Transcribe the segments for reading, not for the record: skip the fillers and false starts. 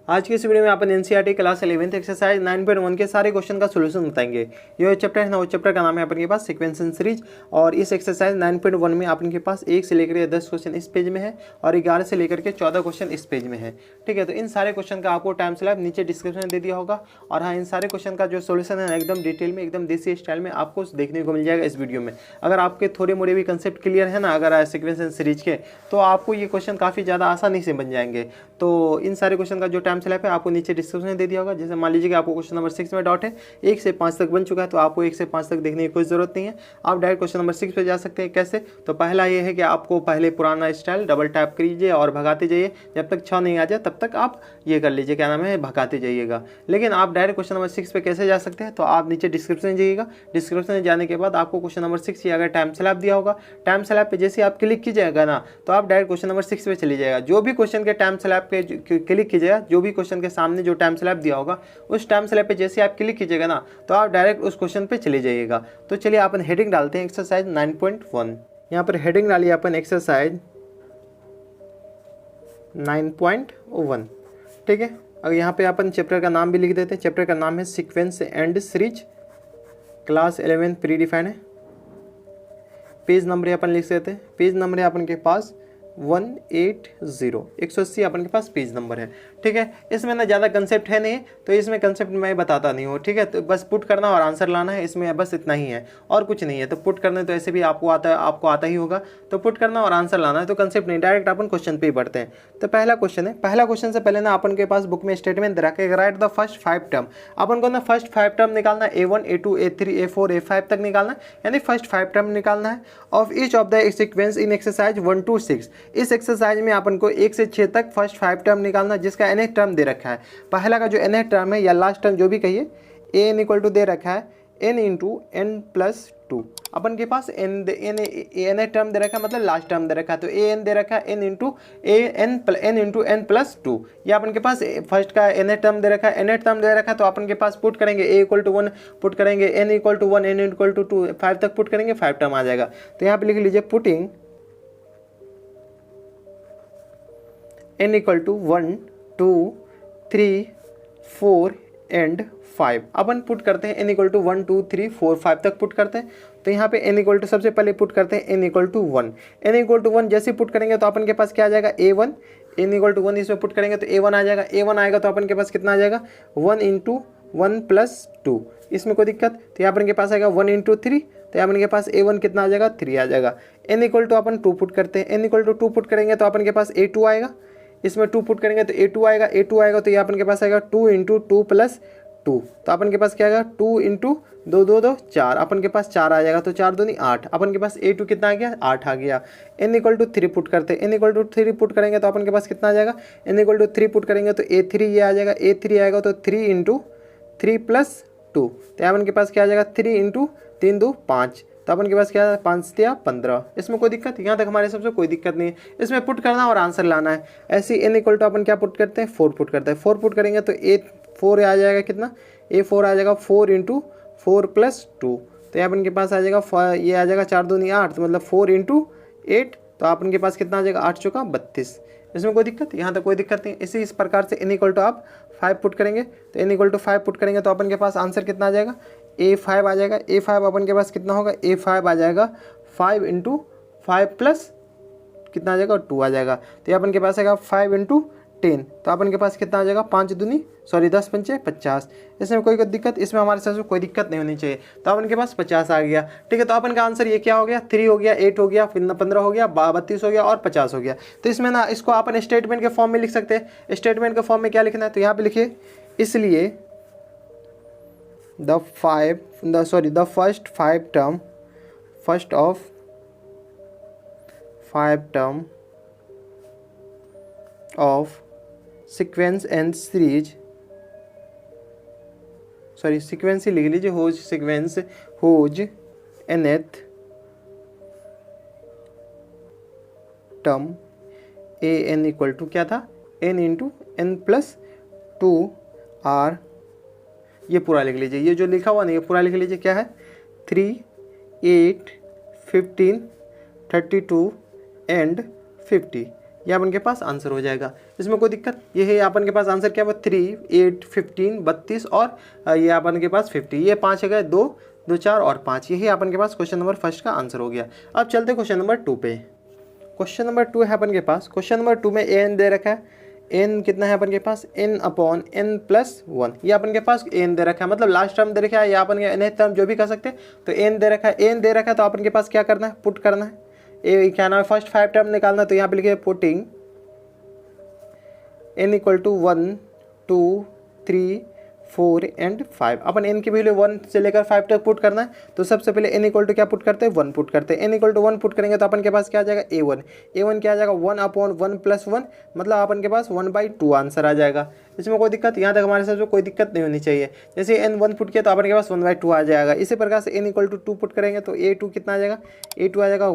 आज की इस वीडियो में अपन एनसीईआरटी क्लास 11th एक्सरसाइज 9.1 के सारे क्वेश्चन का सोल्यूशन बताएंगे। ये चैप्टर है ना, वो चैप्टर का नाम है अपन के पास सीक्वेंस एंड सीरीज। और इस एक्सरसाइज 9.1 में अपन के पास 1 से लेकर 10 क्वेश्चन इस पेज में है और 11 से लेकर के 14 क्वेश्चन इस पेज में है। ठीक है, तो इन सारे क्वेश्चन का आपको टाइम स्लैब नीचे डिस्क्रिप्शन में दे दिया होगा। और हाँ, इन सारे क्वेश्चन का जो सोल्यूशन है एकदम डिटेल में, एकदम देसी स्टाइल में आपको देखने को मिल जाएगा इस वीडियो में। अगर आपके थोड़े मोड़े भी कंसेप्ट क्लियर है ना अगर सीक्वेंस एंड सीरीज के, तो आपको ये क्वेश्चन काफ़ी ज़्यादा आसानी से बन जाएंगे। तो इन सारे क्वेश्चन का जो टाइम स्लैब है आपको नीचे डिस्क्रिप्शन में दे दिया होगा। जैसे मान लीजिए कि आपको क्वेश्चन नंबर 6 में डाउट है, 1 से 5 तक बन चुका है, तो आपको 1 से 5 तक देखने की कोई ज़रूरत नहीं है। आप डायरेक्ट क्वेश्चन नंबर 6 पे जा सकते हैं। कैसे? तो पहला ये है कि आपको पहले पुराना स्टाइल डबल टैप कीजिए और भगाते जाइए, जब तक 6 नहीं आ जाए तब तक आप ये कर लीजिए, क्या नाम है, भगाते जाइएगा। लेकिन आप डायरेक्ट क्वेश्चन नंबर 6 पे कैसे जा सकते हैं? तो आप नीचे डिस्क्रिप्शन जाइएगा। डिस्क्रिप्शन में जाने के बाद आपको क्वेश्चन नंबर 6 ये अगर टाइम स्लैब दिया होगा, टाइम स्लैब पे जैसे आप क्लिक कीजिएगा ना, तो आप डायरेक्ट क्वेश्चन नंबर 6 पे चली जाएगा। जो भी क्वेश्चन के टाइम स्लैब पे क्लिक कीजिएगा, जो भी क्वेश्चन के सामने जो टाइम स्लैब दिया होगा उस टाइम स्लैब पे जैसे आप क्लिक कीजिएगा ना, तो आप डायरेक्ट उस क्वेश्चन पे चले जाइएगा। तो चलिए अपन हेडिंग डालते हैं एक्सरसाइज 9.1। यहाँ पर हेडिंग डालिए अपन एक्सरसाइज 9.1। ठीक है, अब यहाँ पे अपन चैप्टर का नाम भी लिख देते हैं। चैप्टर का नाम है sequence and series, class 11 pre define है। पेज नंबर अपन लिख देते हैं। पेज नंबर है अपन के पास 180 अपन के पास पेज नंबर है। ठीक है, इसमें ना ज़्यादा कंसेप्ट है नहीं, तो इसमें कंसेप्ट मैं बताता नहीं हूँ। ठीक है, तो बस पुट करना और आंसर लाना है, इसमें बस इतना ही है और कुछ नहीं है। तो पुट करने तो ऐसे भी आपको आता ही होगा, तो पुट करना और आंसर लाना है, तो कंसेप्ट नहीं, डायरेक्ट अपन क्वेश्चन पे ही बढ़ते हैं। तो पहला क्वेश्चन है। पहला क्वेश्चन से पहले ना अपन के पास बुक में स्टेटमेंट दे रखा है, राइट द फर्स्ट 5 टर्म। अपन को ना फर्स्ट 5 टर्म निकालना है, A1 A2 A3 A4 A5 तक निकालना है, यानी फर्स्ट 5 टर्म निकालना है of each of the sequence in exercise 1 to 6। इस एक्सरसाइज में अपन को 1 से 6 तक फर्स्ट 5 टर्म निकालना, जिसका nth टर्म दे रखा है। पहला का जो nth टर्म है या लास्ट टर्म जो भी कहिए, an इक्वल टू दे रखा है n इंटू n+2। अपन के पास n टर्म दे रखा है, मतलब लास्ट टर्म दे रखा है, तो an दे रखा है n इंटू n+2। या अपन के पास फर्स्ट का nth टर्म दे रखा है, nth टर्म दे रखा है, तो अपन के पास पुट करेंगे a इक्वल टू 1 पुट करेंगे, n equal to 1 n equal to 2 5 तक पुट करेंगे, 5 टर्म आ जाएगा। तो यहाँ पे लिख लीजिए putting n equal to 1 2 3 4 and 5। अपन पुट करते हैं n इक्वल टू 1 2 3 4 5 तक पुट करते हैं। तो यहाँ पे n इक्वल टू सबसे पहले पुट करते हैं n equal to 1। n equal to 1 जैसे पुट करेंगे तो अपन के पास क्या आ जाएगा, A1। n इक्वल टू 1 इसमें पुट करेंगे तो A1 आ जाएगा। A1 आएगा तो अपन के पास कितना आ जाएगा, 1 इंटू 1+2। इसमें कोई दिक्कत? तो यहाँ अपन के पास आएगा 1 इंटू 3, तो अपन के पास A1 कितना आ जाएगा, 3 आ जाएगा। n इक्वल टू अपन 2 पुट करते हैं। n इक्वल टू 2 पुट करेंगे तो अपन के पास A2 आएगा। इसमें 2 पुट करेंगे तो A2 आएगा। A2 आएगा तो ये अपन के पास आएगा 2 इंटू 2+2। तो अपन के पास क्या आएगा, 2 इंटू 2 2 2 4, अपन के पास 4 आ जाएगा, तो 4 दूनी 8। अपन के पास A2 कितना आ गया, 8 आ गया। n इक्वल टू 3 पुट करते हैं। n इक्वल टू 3 पुट करेंगे तो अपन के पास कितना आ जाएगा, n इक्वल टू 3 पुट करेंगे तो A3 ये आ जाएगा। A3 आएगा तो 3 इंटू 3+2, तो अपन के पास क्या आ जाएगा, 3 इंटू 3 2 5। तो अपन के पास क्या है, 5 या 15। इसमें कोई दिक्कत? यहाँ तक हमारे सबसे कोई दिक्कत नहीं है। इसमें पुट करना और आंसर लाना है। ऐसे ही n इक्वल टू अपन क्या पुट करते हैं, 4 पुट करते हैं। 4 पुट करेंगे तो A4 आ जाएगा कितना, A4 आ जाएगा 4 इंटू 4+2। तो अपन के पास आ जाएगा, ये आ जाएगा 4 दूनी 8, तो मतलब 4 इंटू 8, तो अपन के पास कितना आ जाएगा, 8 चौका 32। इसमें कोई दिक्कत? यहाँ तक कोई दिक्कत नहीं। इस प्रकार से n इक्वल टू आप 5 पुट करेंगे, तो n इक्वल टू 5 पुट करेंगे तो अपन के पास आंसर कितना आ जाएगा, A5 आ जाएगा। A5 अपन के पास कितना होगा, A5 आ जाएगा 5 इंटू 5 प्लस कितना आ जाएगा, 2 आ जाएगा। तो ये अपन के पास आएगा 5 इंटू 10, तो अपन के पास कितना आ जाएगा, 10 पंचे 50। इसमें कोई दिक्कत? इसमें हमारे साथ कोई दिक्कत नहीं होनी चाहिए। तो अपन के पास 50 आ गया। ठीक है, तो अपन का आंसर ये क्या हो गया, 3 हो गया, 8 हो गया, 15 हो गया, 32 हो गया और 50 हो गया। तो इसमें ना इसको अपन स्टेटमेंट के फॉर्म में लिख सकते हैं। स्टेटमेंट के फॉर्म में क्या लिखना है, तो यहाँ पे लिखिए, इसलिए the first 5 term, first of 5 term of sequence and series, sequence ही लिख लीजिए, whose sequence whose nth term an equal to क्या था, n इंटू n+2 r। ये पूरा लिख लीजिए, ये जो लिखा हुआ नहीं है पूरा लिख लीजिए। क्या है, 3 8 15 32 एंड 50। ये अपन के पास आंसर हो जाएगा। इसमें कोई दिक्कत, ये है अपन के पास आंसर क्या हुआ 3, 8, 15, 32 और ये अपन के पास 50, ये 5 है गए, 2, 2, 4 और 5, यही अपन के पास क्वेश्चन नंबर फर्स्ट का आंसर हो गया। अब चलते क्वेश्चन नंबर 2 पे। क्वेश्चन नंबर 2 है अपन के पास। क्वेश्चन नंबर 2 में एन दे रखा है, एन कितना है अपन के पास n/n+1, ये अपन के पास एन दे रखा है, मतलब लास्ट टर्म दे रखा है या अपन के nth टर्म जो भी कर सकते हैं। तो एन दे रखा है, एन दे रखा है तो अपन के पास क्या करना है, पुट करना है, ए क्या नाम है फर्स्ट 5 टर्म निकालना। तो यहाँ पे लिखे putting n = 1, 2, 3, 4 and 5। Upon n की वैल्यू 1 से लेकर 5 तक पुट करना है। तो सबसे पहले n = क्या पुट करते हैं, 1 पुट करते हैं। n = 1 पुट करेंगे तो अपन के पास क्या आ जाएगा a1, a1 क्या आ जाएगा 1/1+1, मतलब अपन के पास 1/2 आंसर आ जाएगा। इसमें कोई दिक्कत, यहाँ तक हमारे साथ कोई दिक्कत नहीं होनी चाहिए। जैसे n 1 पुट किया तो अपन के पास 1/2 आ जाएगा। इसी प्रकार से n = 2 पुट करेंगे तो a2 कितना आ जाएगा, a2 आ जाएगा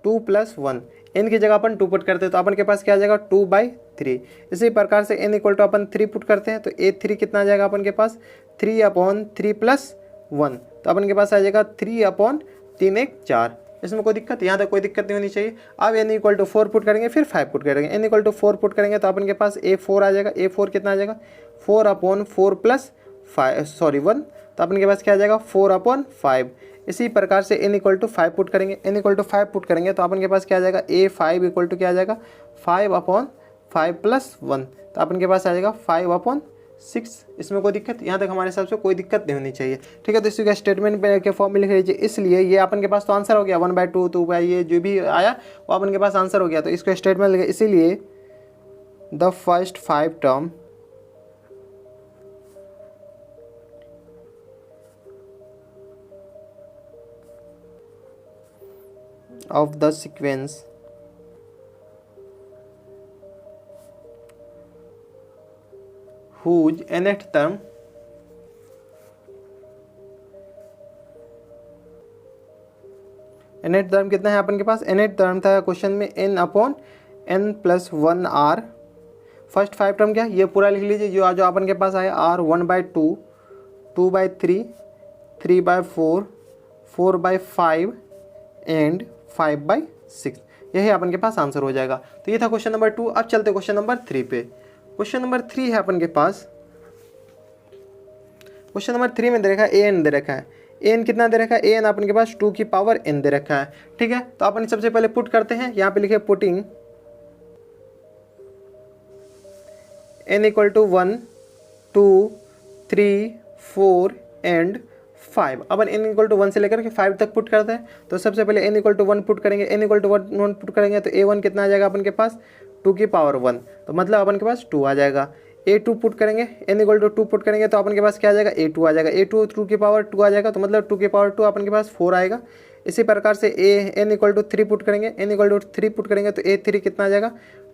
2/2+1। n की जगह अपन 2 पुट करते हैं तो अपन के पास क्या आ जाएगा 2/3। इसी प्रकार से n = अपन 3 पुट करते हैं तो a3 कितना आ जाएगा अपन के पास 3/3+1, तो अपन के पास आ जाएगा 3/3 1 4। इसमें कोई दिक्कत, यहाँ तक कोई दिक्कत नहीं होनी चाहिए। अब n = 4 पुट करेंगे फिर 5 पुट करेंगे। n = 4 पुट करेंगे तो अपन के पास a4 आ जाएगा, a4 कितना आ जाएगा 4/4+1, तो अपन के पास क्या आ जाएगा 4/5। इसी प्रकार से n = 5 पुट करेंगे, n = 5 पुट करेंगे तो अपन के पास क्या आ जाएगा a5 = क्या आ जाएगा 5/5+1, तो अपन के पास आ जाएगा 5/6। इसमें कोई दिक्कत, यहाँ तक हमारे हिसाब से कोई दिक्कत नहीं होनी चाहिए। ठीक है, तो इसी का स्टेटमेंट के फॉर्म में लिख लीजिए। इसलिए ये अपन के पास तो आंसर हो गया 1/2, 2 ये जो भी आया वो अपन के पास आंसर हो गया। तो इसका स्टेटमेंट लिखे, इसीलिए the first 5 term of the sequence whose nth term कितना है अपन के पास, nth टर्म था क्वेश्चन में n/n+1 r। फर्स्ट 5 टर्म क्या, ये पूरा लिख लीजिए जो अपन के पास आया r 1/2, 2/3, 3/4, 4/5 एंड 5/6, यही अपन के पास आंसर हो जाएगा। तो ये था क्वेश्चन नंबर 2। अब चलते क्वेश्चन नंबर 3 पे। क्वेश्चन नंबर 3 है अपन के पास। क्वेश्चन नंबर 3 में दे रखा है an दे रखा है, an कितना दे रखा है, an अपन के पास 2n दे रखा है। ठीक है, तो अपन सबसे पहले पुट करते हैं। यहाँ पे लिखे putting n = 1, 2, 3, 4 and 5। Upon n = 1 से लेकर के 5 तक पुट करते हैं। तो सबसे पहले n = 1 पुट करेंगे, n = 1 पुट करेंगे तो a1 कितना आ जाएगा अपन के पास 2^1, तो मतलब अपन के पास 2 आ जाएगा। a2 पुट करेंगे, n = 2 पुट करेंगे तो अपन के पास क्या आ जाएगा a2 आ जाएगा, a2 2^2 आ जाएगा, तो मतलब 2^2 अपन के पास 4 आएगा। इसी प्रकार से n = 3 पुट करेंगे, n = 3 पुट करेंगे तो a3 कितना आ जाएगा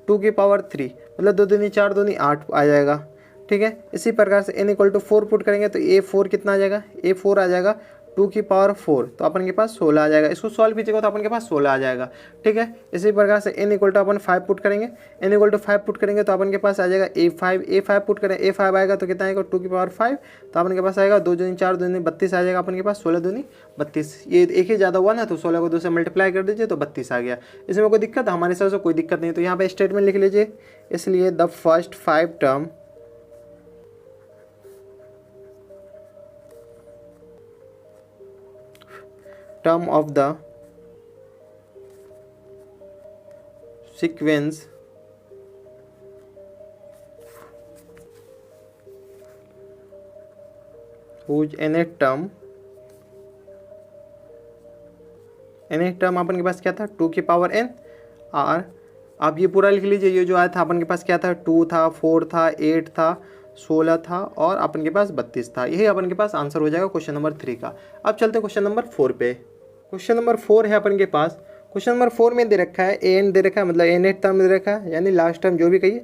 2^3, मतलब 2 दूनी 4 दूनी 8 आ जाएगा। ठीक है, इसी प्रकार से n = 4 पुट करेंगे तो a4 कितना आ जाएगा, a4 आ जाएगा 2^4, तो अपन के पास 16 आ जाएगा। इसको सॉल्व कीजिएगा तो अपन के पास 16 आ जाएगा। ठीक है, इसी प्रकार से n = अपन 5 पुट करेंगे, n = 5 पुट करेंगे तो अपन के पास आ जाएगा a5 पुट करें, a5 आएगा तो कितना आएगा 2^5, तो अपन के पास आएगा 2 दूनी 4 दूनी 32 आ जाएगा अपन के पास, 16 दूनी 32। ये एक ही ज़्यादा 1 है तो 16 को 2 से मल्टीप्लाई कर दीजिए तो 32 आ गया। इसमें कोई दिक्कत, हमारे हिसाब से कोई दिक्कत नहीं। तो यहाँ पर स्टेटमेंट लिख लीजिए, इसलिए the first 5 term of the sequence whose nth term अपन के पास क्या था 2n r। आप ये पूरा लिख लीजिए, ये जो आया था अपन के पास क्या था 2 था, 4 था, 8 था, 16 था और अपन के पास 32 था। यही अपन के पास आंसर हो जाएगा क्वेश्चन नंबर 3 का। अब चलते हैं क्वेश्चन नंबर 4 पे। क्वेश्चन नंबर 4 है अपन के पास। क्वेश्चन नंबर 4 में दे रखा है an दे रखा है, मतलब nth टर्म दे रखा है, यानी लास्ट टर्म जो भी कहिए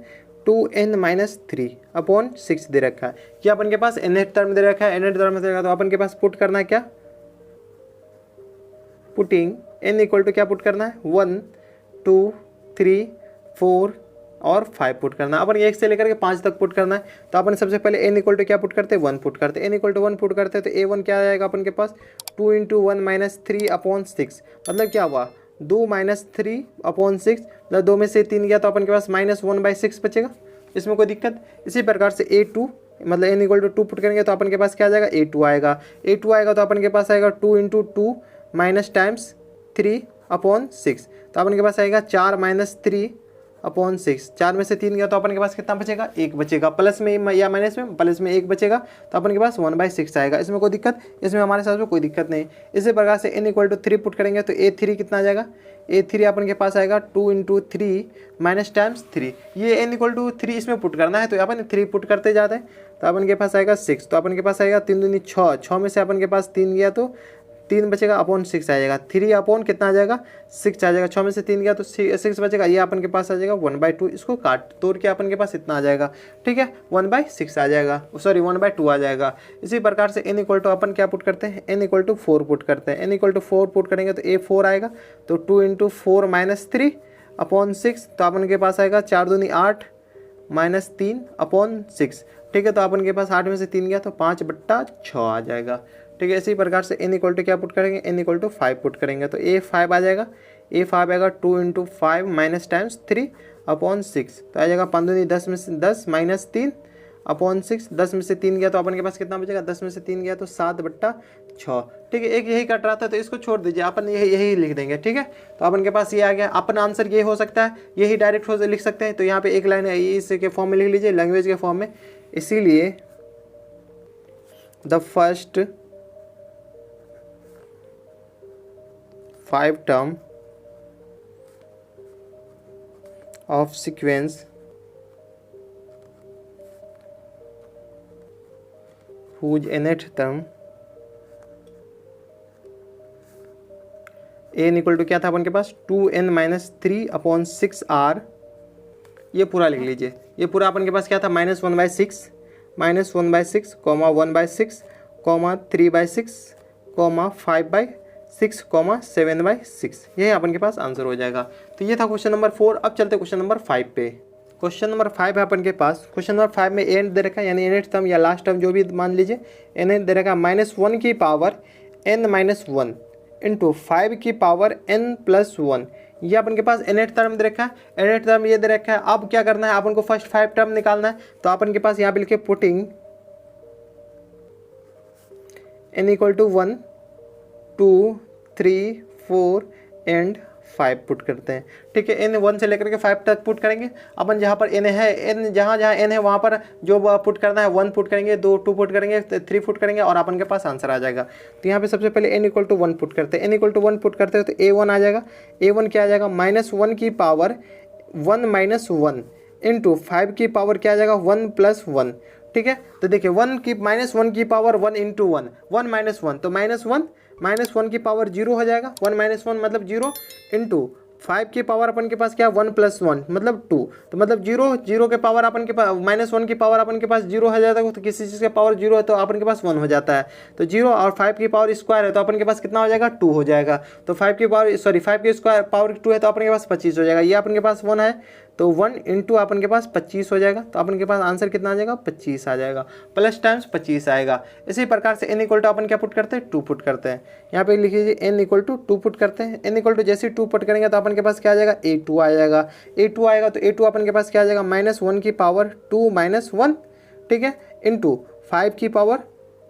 2n-3/6 दे रखा है। क्या अपन के पास nth टर्म दे रखा है, nth टर्म दे रखा है तो अपन के पास पुट करना है क्या, पुटिंग n = क्या पुट करना है 1, 2, 3, 4 और 5 पुट करना है। अपन 1 से लेकर के 5 तक पुट करना है। तो अपन सबसे पहले n = क्या पुट करते हैं 1 पुट करते हैं, n = 1 पुट करते हैं तो a1 क्या आएगा अपन के पास 2 × 1 - 3/6, मतलब क्या हुआ 2 माइनस 3/6, मतलब 2 में से 3 गया तो अपन के पास -1/6 बचेगा, इसमें कोई दिक्कत। इसी प्रकार से A2 मतलब n = 2 पुट करेंगे तो अपन के पास क्या आ जाएगा, A2 आएगा। A2 आएगा तो अपन के पास आएगा 2 × 2 माइनस टाइम्स 3/6, तो अपन के पास आएगा 4 - 3/6। 4 में से 3 गया तो अपन के पास कितना बचेगा, 1 बचेगा। प्लस में या माइनस में, प्लस में 1 बचेगा तो अपन के पास 1/6 आएगा। इसमें कोई दिक्कत, इसमें हमारे साथ में कोई दिक्कत नहीं। इसी प्रकार से n = 3 पुट करेंगे तो A3 कितना आ जाएगा, A3 अपन के पास आएगा 2 × 3 माइनस टाइम्स 3। ये n = 3 इसमें पुट करना है तो अपन 3 पुट करते जाते हैं तो अपन के पास आएगा 6। तो अपन के पास आएगा 3 दूनी 6, 6 में से अपन के पास 3 गया तो 3 बचेगा, अपॉन 6 आ जाएगा। 3 अपॉन कितना आ जाएगा, 6 आ जाएगा। 6 में से 3 गया तो 6 बचेगा, ये अपन के पास आ जाएगा 1/2। इसको काट तोड़ के अपन के पास इतना आ जाएगा, ठीक है, 1/6 आ जाएगा, सॉरी 1/2 आ जाएगा। इसी प्रकार से n = अपन क्या पुट करते हैं, n = 4 पुट करते हैं। n = 4 पुट करेंगे तो A4 आएगा, तो 2 × 4 - 3/6, तो अपन के पास आएगा 4 दूनी 8 - 3/6, ठीक है। तो अपन के पास 8 में से 3 गया तो 5/6 आ जाएगा, ठीक है। इसी प्रकार से n = क्या पुट करेंगे, n = 5 पुट करेंगे तो A5 आ जाएगा। A5 आएगा 2 × 5 माइनस टाइम्स 3/6, तो आ जाएगा 5 दूनी 10 में से 10 - 3/6। 10 में से 3 गया तो अपन के पास कितना बचेगा, 10 में से 3 गया तो 7/6, ठीक है। एक यही कट रहा था तो इसको छोड़ दीजिए, अपन यही लिख देंगे, ठीक है। तो अपन के पास ये आ गया। अपन आंसर ये हो सकता है, यही डायरेक्ट हो लिख सकते हैं। तो यहाँ पे एक लाइन है इसके फॉर्म में लिख लीजिए, लैंग्वेज के फॉर्म में। इसीलिए the first 5 term of sequence whose nth term n = क्या था अपन के पास, 2n - 3/6r, ये पूरा लिख लीजिए। ये पूरा अपन के पास क्या था, -1/6, -1/6, 1/6, 3/6, 5/6, 7/6, ये अपन के पास आंसर हो जाएगा। तो ये था क्वेश्चन नंबर 4। अब चलते क्वेश्चन नंबर 5 पे। क्वेश्चन नंबर 5 है अपन के पास। क्वेश्चन नंबर 5 में एंड दे रखा है, यानी nth टर्म या लास्ट टर्म जो भी मान लीजिए, nth दे रखा है -1 की पावर n - 1 इंटू 5 की पावर n + 1। ये अपन के पास nth टर्म दे रखा है, nth टर्म ये दे रखा है। अब क्या करना है, अपन को फर्स्ट 5 टर्म निकालना है। तो अपन के पास यहाँ पे लिखे पुटिंग n = 1 2 3 4 एंड 5 पुट करते हैं, ठीक है। n 1 से लेकर के 5 तक पुट करेंगे। अपन जहाँ पर n है, n जहाँ n है वहाँ पर जो पुट करना है 1 पुट करेंगे, 2 पुट करेंगे, 3 पुट करेंगे और अपन के पास आंसर आ जाएगा। तो यहाँ पे सबसे पहले n = 1 पुट करते हैं। n = 1 पुट करते हैं तो A1 आ जाएगा। A1 क्या आ जाएगा, -1 की पावर 1 - 1 इंटू 5 की पावर क्या आ जाएगा, 1 + 1, ठीक है। तो देखिए 1 की -1 की पावर 1 × 1, 1 - 1, तो -1 की पावर 0 हो जाएगा। 1 - 1 मतलब 0 इंटू 5 की पावर अपन के पास क्या, 1 + 1 मतलब 2, तो मतलब 0 के पावर अपन के पास -1 की पावर अपन के पास 0 हो जाता है। तो किसी चीज़ का पावर 0 है तो अपन के पास 1 हो जाता है। तो 0 और 5 की पावर स्क्वायर है तो अपन के पास कितना हो जाएगा, 2 हो जाएगा। तो 5 की स्क्वायर पावर 2 है तो अपन के पास 25 हो जाएगा। ये अपन के पास 1 है तो 1 इंटू अपन के पास 25 हो जाएगा। तो अपन के पास आंसर कितना आ जाएगा, 25 आ जाएगा, प्लस टाइम्स 25 आएगा। इसी प्रकार से n = अपन क्या पुट करते हैं, 2 पुट करते हैं। यहाँ पे लिख लीजिए n = 2 पुट करते हैं। n = जैसे 2 पुट करेंगे तो अपन के पास क्या आ जाएगा, A2 आ जाएगा। A2 आएगा तो A2 अपन के पास क्या आ जाएगा, -1 की पावर 2 - 1, ठीक है, इंटू 5 की पावर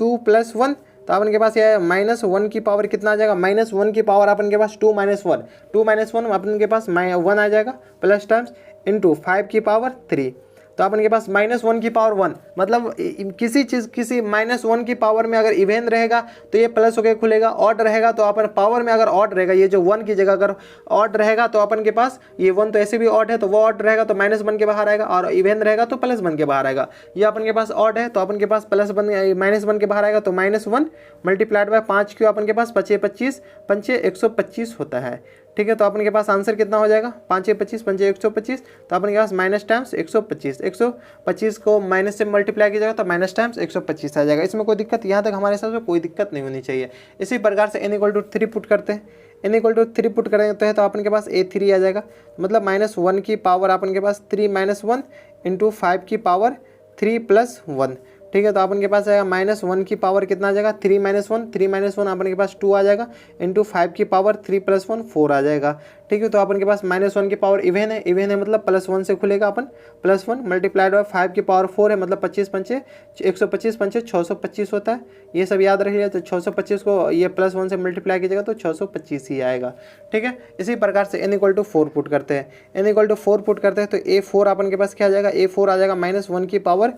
2 + 1, तो अपन के पास ये -1 की पावर कितना आ जाएगा, -1 की पावर अपन के पास 2 - 1, 2 - 1 अपन के पास 1 आ जाएगा, प्लस टाइम्स इंटू 5 की पावर 3, तो अपन के पास -1 की पावर 1, मतलब किसी -1 की पावर में अगर इवेन रहेगा तो ये प्लस होकर खुलेगा, ऑड रहेगा तो अपन पावर में अगर ऑड रहेगा, ये जो 1 की जगह अगर ऑड रहेगा तो अपन के पास ये 1 तो ऐसे भी ऑड है तो वो ऑड रहेगा तो -1 के बाहर आएगा, और इवेन रहेगा तो +1 के बाहर आएगा। ये अपन के पास ऑड है तो अपन के पास -1 के बाहर आएगा तो -1 मल्टीप्लाइड बाय 5 क्यों अपन के पास 5 × 25, 5 × 125 होता है, ठीक है। तो अपन के पास आंसर कितना हो जाएगा, 5 × 25, 5 × 125, तो अपन के पास माइनस टाइम्स 125 को माइनस से मल्टीप्लाई कीजिएगा तो माइनस टाइम्स 125 आ जाएगा। इसमें कोई दिक्कत, यहाँ तक हमारे हिसाब से कोई दिक्कत नहीं होनी चाहिए। इसी प्रकार से n = 3 पुट करते हैं। n = 3 पुट करते हैं तो अपन के पास A3 आ जाएगा, मतलब -1 की पावर अपन के पास 3 - 1 इंटू 5 की पावर 3 + 1, ठीक है। तो अपन के पास आएगा -1 की पावर कितना आ जाएगा 3 - 1, 3 - 1 अपन के पास 2 आ जाएगा, इंटू 5 की पावर 3 + 1 4 आ जाएगा। ठीक है। तो अपन के पास -1 की पावर इवेन है मतलब +1 से खुलेगा अपन, +1 मल्टीप्लाइड बाय 5 की पावर 4 है मतलब 25 पंचे 125 पंचे 625 होता है। ये सब याद रखिएगा। तो 625 को ये +1 से मल्टीप्लाई कीजिएगा तो 625 ही आएगा। ठीक है। इसी प्रकार से n = 4 पुट करते हैं, n = 4 पुट करते हैं तो A4 अपन के पास क्या आ जाएगा, A4 आ जाएगा -1 की पावर,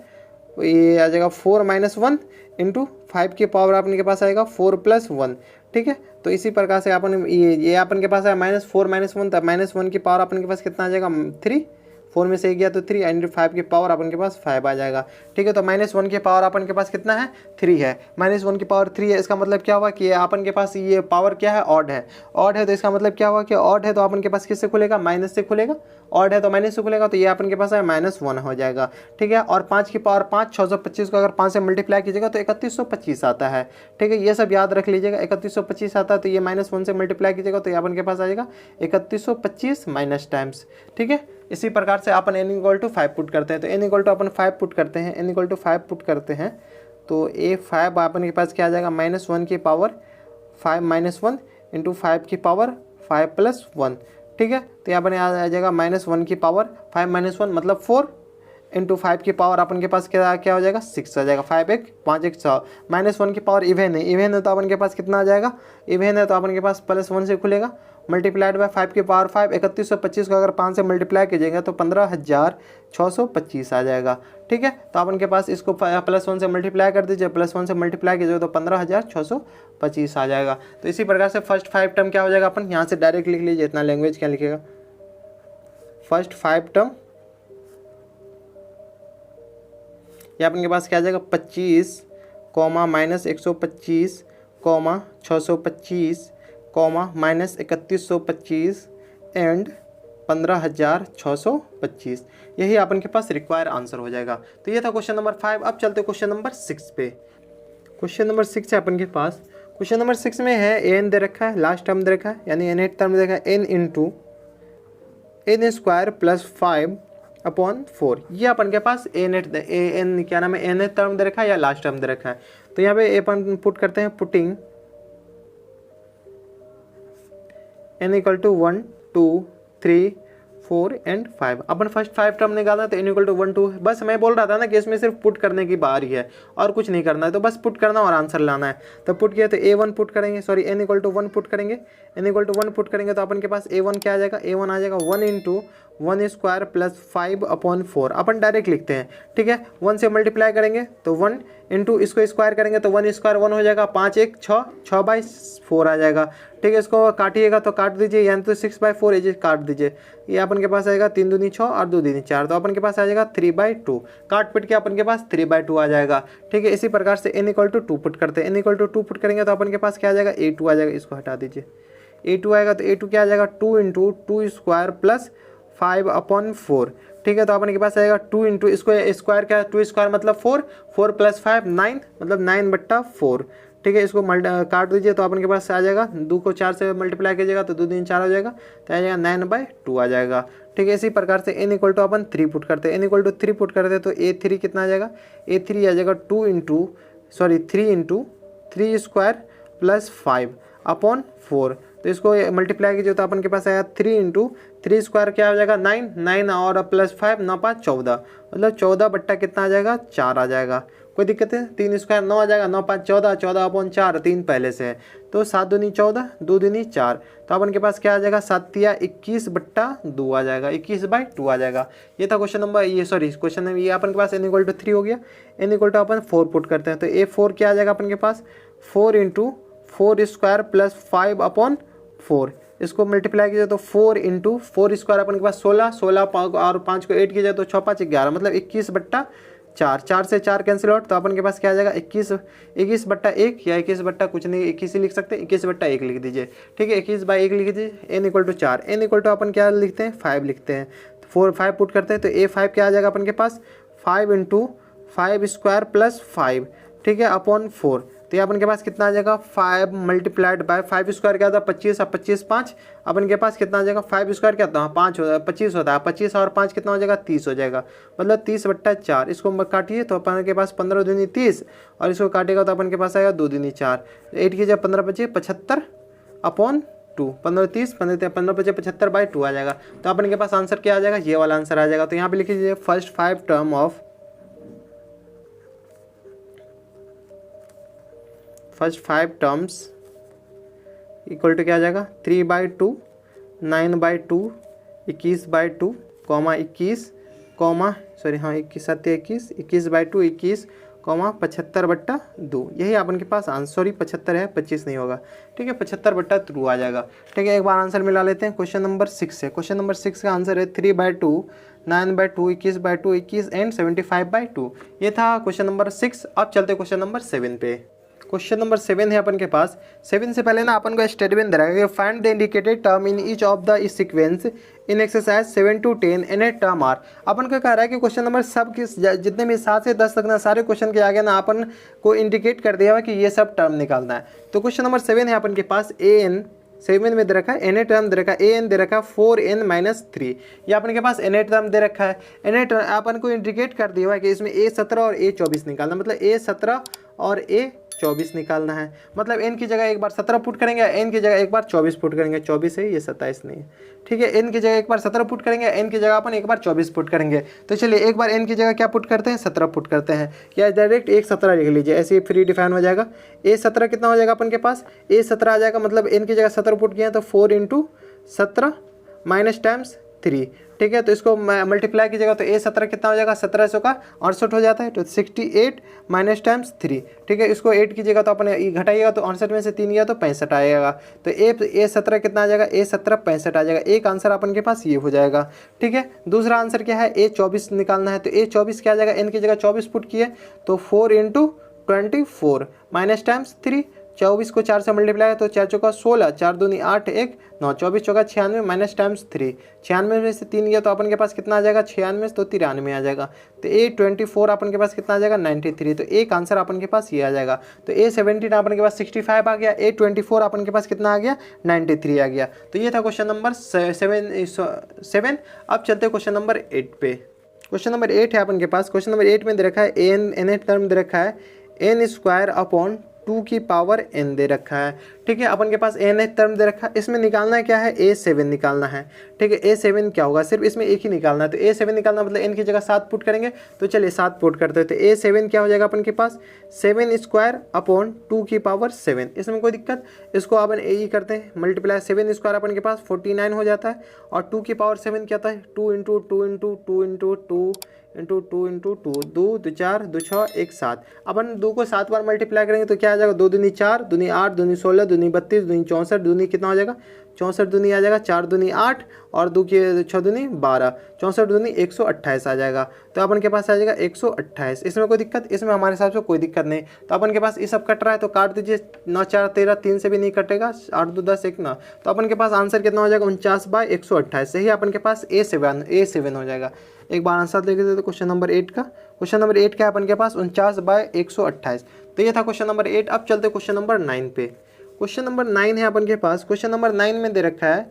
ये आ जाएगा 4 - 1 इंटू 5 की पावर अपन के पास आएगा 4 + 1। ठीक है। तो इसी प्रकार से अपन ये अपन के पास है -4 - 1, तब -1 की पावर अपन के पास कितना आ जाएगा 3, 4 में से 1 गया तो 3, एंड 5 की पावर अपन के पास 5 आ जाएगा। ठीक है। तो -1 की पावर अपन के पास कितना है 3 है, -1 की पावर 3 है। इसका मतलब क्या हुआ कि अपन के पास ये पावर क्या है ऑड है, ऑड है। तो इसका मतलब क्या हुआ कि ऑड है तो अपन के पास किससे खुलेगा, माइनस से खुलेगा, ऑड है तो माइनस से खुलेगा। तो ये अपन के पास है -1 हो जाएगा। ठीक है। और 5 की पावर 5, 625 को अगर 5 से मल्टीप्लाई कीजिएगा तो 3125 आता है। ठीक है। ये सब याद रख लीजिएगा, 3125 आता है। तो ये -1 से मल्टीप्लाई कीजिएगा तो ये अपन के पास आ जाएगा 3125 माइनस टाइम्स। ठीक है। इसी प्रकार से अपन n = 5 पुट करते हैं। तो n = अपन 5 पुट करते हैं, n = 5 पुट करते हैं तो A5 अपन के पास क्या आ जाएगा -1 की पावर 5 - 1 इंटू 5 की पावर 5 + 1। ठीक है। तो यहाँ पर आ जाएगा -1 की पावर 5 - 1 मतलब 4 इंटू 5 की पावर अपन के पास क्या हो जाएगा 6 आ जाएगा, 5 1 5 1 6। -1 की पावर इवेन है तो अपन के पास कितना आ जाएगा, इवेन है तो अपन के पास +1 से खुलेगा, मल्टीप्लाइड बाय 5 की पावर 5, 3125 को अगर 5 से मल्टीप्लाई कीजिएगा तो 15625 आ जाएगा। ठीक है। तो अपन के पास इसको +1 से मल्टीप्लाई कर दीजिए, +1 से मल्टीप्लाई कीजिएगा तो 15625 आ जाएगा। तो इसी प्रकार से फर्स्ट 5 टर्म क्या हो जाएगा, अपन यहाँ से डायरेक्ट लिख लीजिए, इतना लैंग्वेज क्या लिखेगा, फर्स्ट 5 टर्म ये अपन के पास क्या आ जाएगा 25, -125, 625, -3125 एंड 15625। यही अपन के पास रिक्वायर आंसर हो जाएगा। तो ये था क्वेश्चन नंबर 5। अब चलते क्वेश्चन नंबर 6 पे। क्वेश्चन नंबर 6 है अपन के पास, क्वेश्चन नंबर 6 में है an दे रखा है, लास्ट टर्म दे रखा है यानी nth टर्म दे रखा है n × n² + 5/4। ये अपन के पास n क्या नाम है nth टर्म दे रखा है या लास्ट टर्म दे रखा है। तो यहाँ पे अपन पुट करते हैं, putting n = 1 2 3 4 and 5। Upon first 5 term निकालना तो n = 1 2। बस मैं बोल रहा था ना कि इसमें सिर्फ पुट करने की बारी है और कुछ नहीं करना है, तो बस पुट करना और आंसर लाना है। तो पुट किया तो a1 पुट करेंगे, सॉरी n = 1 पुट करेंगे, n = 1 पुट करेंगे तो अपन के पास a1 क्या आ जाएगा, a1 आ जाएगा 1 × 1² + 5/4। अपन डायरेक्ट लिखते हैं। ठीक है। 1 से मल्टीप्लाई करेंगे तो 1 इंटू इसको स्क्वायर करेंगे तो 1² 1 हो जाएगा, 5 1 6 6/4 आ जाएगा। ठीक है। इसको काटिएगा तो काट दीजिए, यानी तो 6/4 एज काट दीजिए, ये अपन के पास आएगा 3 दूनी 6 और 2 दूनी 4, तो अपन के पास आ जाएगा 3/2। काट पिट के अपन के पास 3/2 आ जाएगा। ठीक है। इसी प्रकार से n = 2 पुट करते हैं, n = 2 पुट करेंगे तो अपन के पास क्या आ जाएगा a2 आ जाएगा, इसको हटा दीजिए, a2 आएगा तो a2 क्या आ जाएगा 2 × 2² + 5/4। ठीक है। तो अपन के पास आएगा 2 × इसको स्क्वायर क्या है 2² मतलब 4, 4 + 5 9 मतलब 9/4। ठीक है। इसको काट दीजिए तो अपन के पास आ जाएगा, 2 को 4 से मल्टीप्लाई कीजिएगा तो 2 दूनी 4 हो जाएगा, तो आ जाएगा 9/2 आ जाएगा। ठीक है। इसी प्रकार से n = अपन 3 पुट करते हैं, n = 3 पुट करते हैं तो a3 कितना आ जाएगा, a3 आ जाएगा 3 × 3² + 5/4। तो इसको मल्टीप्लाई कीजिए तो अपन के पास आएगा 3 × 3² क्या हो जाएगा 9 9 और +5 9 5 14, मतलब 14 बट्टा कितना आ जाएगा 4 आ जाएगा। कोई दिक्कत है, 3² 9 आ जाएगा, 9 5 14, 14/4 3 पहले से है तो 7 दूनी 14 2 दूनी 4, तो अपन के पास क्या आ जाएगा 7 × 21/2 आ जाएगा, 21/2 आ जाएगा। ये था क्वेश्चन नंबर, ये सॉरी क्वेश्चन नंबर, ये अपन के पास n = 3 हो गया। n = अपन 4 पुट करते हैं तो a4 क्या आ जाएगा अपन के पास 4 × 4² + 5/4। इसको मल्टीप्लाई कीजिए तो 4 × 4² अपन के पास 16, 16 और 5 को 8 कीजिए तो 6 5 11 मतलब 21/4, 4 से 4 कैंसिल आउट, तो अपन के पास क्या आ जाएगा 21/1 या 21 कुछ नहीं 21 ही लिख सकते हैं, 21/1 लिख दीजिए। ठीक है। 21/1 लिख दीजिए। n = 4, n = अपन क्या लिखते हैं 5 लिखते हैं, तो 5 पुट करते हैं तो a5 क्या आ जाएगा अपन के पास 5 × 5² + 5। ठीक है, /4। तो ये अपन के पास कितना आ जाएगा 5 मल्टीप्लाइड बाय 5 स्क्वायर क्या होता है 25 और 25 5, अपन के पास कितना आ जाएगा 5 स्क्वायर क्या होता है 5 होता है 25 होता है 25 और 5 कितना हो जाएगा 30 हो जाएगा, मतलब 30/4। इसको काटिए तो अपन के पास 15 दूनी 30 और इसको काटेगा तो अपन के पास आएगा 2 दूनी 4, 8 की जब 15 बचे 75/2, 15 30 15 बचे 75/2 आ जाएगा। तो अपन के पास आंसर क्या आ जाएगा, ये वाला आंसर आ जाएगा। तो यहाँ पे लिख लीजिए फर्स्ट 5 टर्म्स इक्वल टू क्या आ जाएगा 3/2, 9/2, 21/2, 21 21 21/2 21, 75/2। यही अपन के पास आंसर, सॉरी 75 है 25 नहीं होगा, ठीक है 75/2 आ जाएगा। ठीक है, एक बार आंसर मिला लेते हैं। क्वेश्चन नंबर 6 है। क्वेश्चन नंबर 6 का आंसर है 3/2, 9/2, 21/2, 21 एंड 75/2। ये था क्वेश्चन नंबर 6। अब चलते क्वेश्चन नंबर 7 पे। क्वेश्चन नंबर 7 है अपन के पास। 7 से पहले ना अपन को स्टेटमेंट दे रहा है कि find the indicated term in each of the sequence in exercise 7 to 10 n a term are. अपन को कह रहा है कि क्वेश्चन नंबर सब के जितने भी 7 से 10 तक ना सारे क्वेश्चन के आगे ना अपन को इंडिकेट कर दिया हुआ कि ये सब टर्म निकालना है। तो क्वेश्चन नंबर 7 है अपन के पास an 7 में दे रखा है एन ए टर्म दे रखा है, an दे रखा है 4n-3। ये अपन के पास एन ए टर्म दे रखा है। एन ए टर्म अपन को इंडिकेट कर दिया हुआ है कि इसमें a17 और a24 निकालना, मतलब a17 और a24 निकालना है। मतलब n की जगह एक बार 17 पुट करेंगे, n की जगह एक बार 24 पुट करेंगे, 24 है ये 27 नहीं है, ठीक है। n की जगह एक बार 17 पुट करेंगे, n की जगह अपन एक बार 24 पुट करेंगे। तो चलिए एक बार n की जगह क्या पुट करते हैं 17 पुट करते हैं, या डायरेक्ट 17 लिख लीजिए, ऐसे ही फ्री डिफाइन हो जाएगा। a17 कितना हो जाएगा अपन के पास, a17 आ जाएगा, मतलब n की जगह 17 पुट किए तो 4 × 17 माइनस टाइम्स 3, ठीक है। तो इसको मल्टीप्लाई कीजिएगा तो a17 कितना हो जाएगा 1700 का 68 हो जाता है, तो 68 माइनस टाइम्स 3, ठीक है। इसको 8 कीजिएगा तो अपने घटाइएगा तो 68 में से 3 गया तो 65 आएगा। तो a17 कितना आ जाएगा, a17 65 आ जाएगा। एक आंसर अपन के पास ये हो जाएगा, ठीक है। दूसरा आंसर क्या है, a24 निकालना है। तो a24 क्या आ जाएगा, n की जगह 24 पुट किए तो 4 × 24 माइनस टाइम्स 3, 24 को 4 से मल्टीप्लाई तो 4 चौका 16, 4 दूनी 8, 1 9, 24 चौका 96 माइनस टाइम्स 3, 96 में से 3 गया तो अपन के पास कितना आ जाएगा 96 तो 93 आ जाएगा। तो a24 अपन के पास कितना आ जाएगा 93। तो एक आंसर अपन के पास ये आ जाएगा। तो a17 अपन के पास 65 आ गया, a24 अपन के पास कितना आ गया 93 आ गया। तो ये था क्वेश्चन नंबर 7। अब चलते क्वेश्चन नंबर 8 पे। क्वेश्चन नंबर 8 है अपन के पास। क्वेश्चन नंबर 8 में दे रखा है एन टर्म दे रखा है n² 2 की पावर n दे रखा है, ठीक है। अपन के पास n टर्म दे रखा है, इसमें निकालना क्या है a7 निकालना है, ठीक है। a7 क्या होगा, सिर्फ इसमें एक ही निकालना है। तो a7 निकालना मतलब n की जगह 7 पुट करेंगे, तो चलिए 7 पुट करते हैं। तो a7 क्या हो जाएगा अपन के पास 7² 2 की पावर 7, इसमें कोई दिक्कत। इसको अपन यही करते हैं मल्टीप्लाई, 7² अपन के पास 49 हो जाता है, और 2 की पावर 7 क्या होता है 2 × 2 × 2 × 2 × 2 2 2 4 2 6 1 7। अपन 2 को 7 बार मल्टीप्लाई करेंगे तो क्या आ जाएगा 2 दूनी 4, दूनी 8, दूनी 16, दूनी 32, दूनी 64, दूनी कितना हो जाएगा 64 दूनी आ जाएगा, 4 दूनी 8 और 2 की 6 दूनी 12, 64 दूनी 128 आ जाएगा। तो अपन के पास आ जाएगा 128। इसमें कोई दिक्कत, इसमें हमारे हिसाब से कोई दिक्कत नहीं। तो अपन के पास ये सब कट रहा है तो काट दीजिए, 9 4 13, 3 से भी नहीं कटेगा, 8 2 10 1 9। तो अपन के पास आंसर कितना हो जाएगा 49/128। सही अपन के पास a7 हो जाएगा। एक बार आंसर देख लेते क्वेश्चन नंबर 8 का। क्वेश्चन नंबर 8 का है अपन के पास 49/128। तो ये था क्वेश्चन नंबर 8। अब चलते क्वेश्चन नंबर 9 पे। क्वेश्चन नंबर 9 है अपन के पास। क्वेश्चन नंबर 9 में दे रखा है